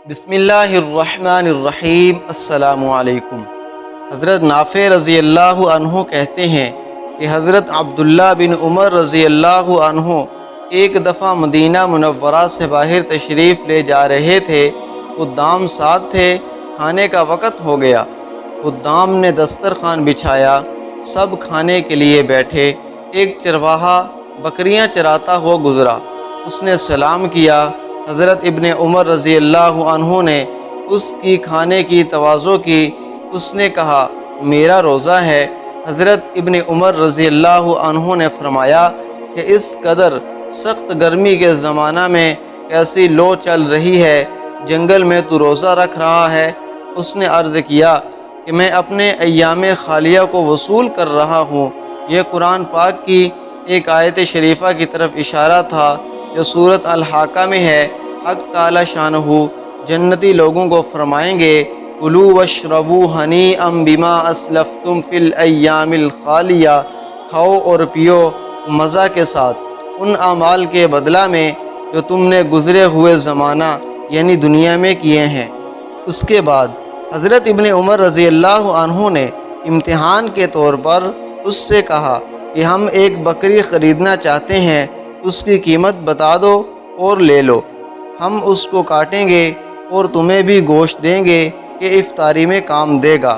بسم اللہ الرحمن الرحیم۔ السلام علیکم۔ حضرت نافع رضی اللہ عنہ کہتے ہیں کہ حضرت عبداللہ بن عمر رضی اللہ عنہ ایک دفعہ مدینہ منورہ سے باہر تشریف لے جا رہے تھے۔ خدام ساتھ تھے، کھانے کا وقت ہو گیا۔ خدام نے دسترخوان بچھایا، سب کھانے کے لیے بیٹھے۔ ایک چرواہا بکریاں چراتا ہوا گزرا، اس نے سلام کیا۔ حضرت ابن عمر رضی اللہ عنہ نے اس کی کھانے کی تواضع کی۔ اس نے کہا میرا روزہ ہے۔ حضرت ابن عمر رضی اللہ عنہ نے فرمایا کہ اس قدر سخت گرمی کے زمانہ میں کیسی لو چل رہی ہے، جنگل میں تو روزہ رکھ رہا ہے۔ اس نے عرض کیا کہ میں اپنے ایام خالیہ کو وصول کر رہا ہوں۔ یہ قرآن پاک کی ایک آیت شریفہ کی طرف اشارہ تھا جو سورۃ الحاقہ میں ہے۔ حق تعالی شانہ جنتی لوگوں کو فرمائیں گے کلوا واشربوا ہنیئا بما اسلفتم فی الایام الخالیہ، کھاؤ اور پیو مزہ کے ساتھ ان اعمال کے بدلہ میں جو تم نے گزرے ہوئے زمانہ یعنی دنیا میں کیے ہیں۔ اس کے بعد حضرت ابن عمر رضی اللہ عنہ نے امتحان کے طور پر اس سے کہا کہ ہم ایک بکری خریدنا چاہتے ہیں، اس کی قیمت بتا دو اور لے لو، ہم اس کو کاٹیں گے اور تمہیں بھی گوشت دیں گے کہ افطاری میں کام دے گا۔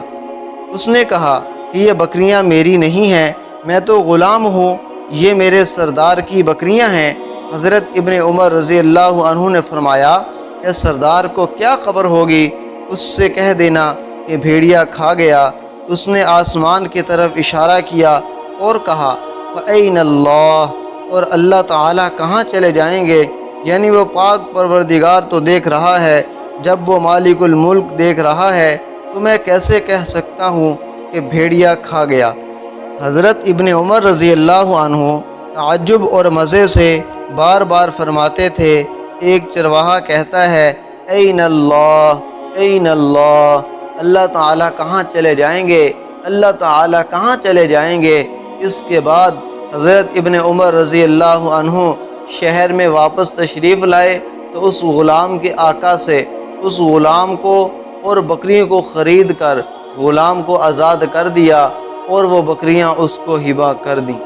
اس نے کہا کہ یہ بکریاں میری نہیں ہیں، میں تو غلام ہوں، یہ میرے سردار کی بکریاں ہیں۔ حضرت ابن عمر رضی اللہ عنہ نے فرمایا کہ سردار کو کیا خبر ہوگی، اس سے کہہ دینا کہ بھیڑیا کھا گیا۔ اس نے آسمان کی طرف اشارہ کیا اور کہا فَأَيْنَ اللَّهُ، اور اللہ تعالیٰ کہاں چلے جائیں گے؟ یعنی وہ پاک پروردگار تو دیکھ رہا ہے، جب وہ مالک الملک دیکھ رہا ہے تو میں کیسے کہہ سکتا ہوں کہ بھیڑیا کھا گیا۔ حضرت ابن عمر رضی اللہ عنہ تعجب اور مزے سے بار بار فرماتے تھے۔ ایک چرواہا کہتا ہے این اللہ این اللہ، اللہ تعالیٰ کہاں چلے جائیں گے، اللہ تعالیٰ کہاں چلے جائیں گے۔ اس کے بعد حضرت ابن عمر رضی اللہ عنہ شہر میں واپس تشریف لائے تو اس غلام کے آقا سے اس غلام کو اور بکریوں کو خرید کر غلام کو آزاد کر دیا اور وہ بکریاں اس کو ہبہ کر دیں۔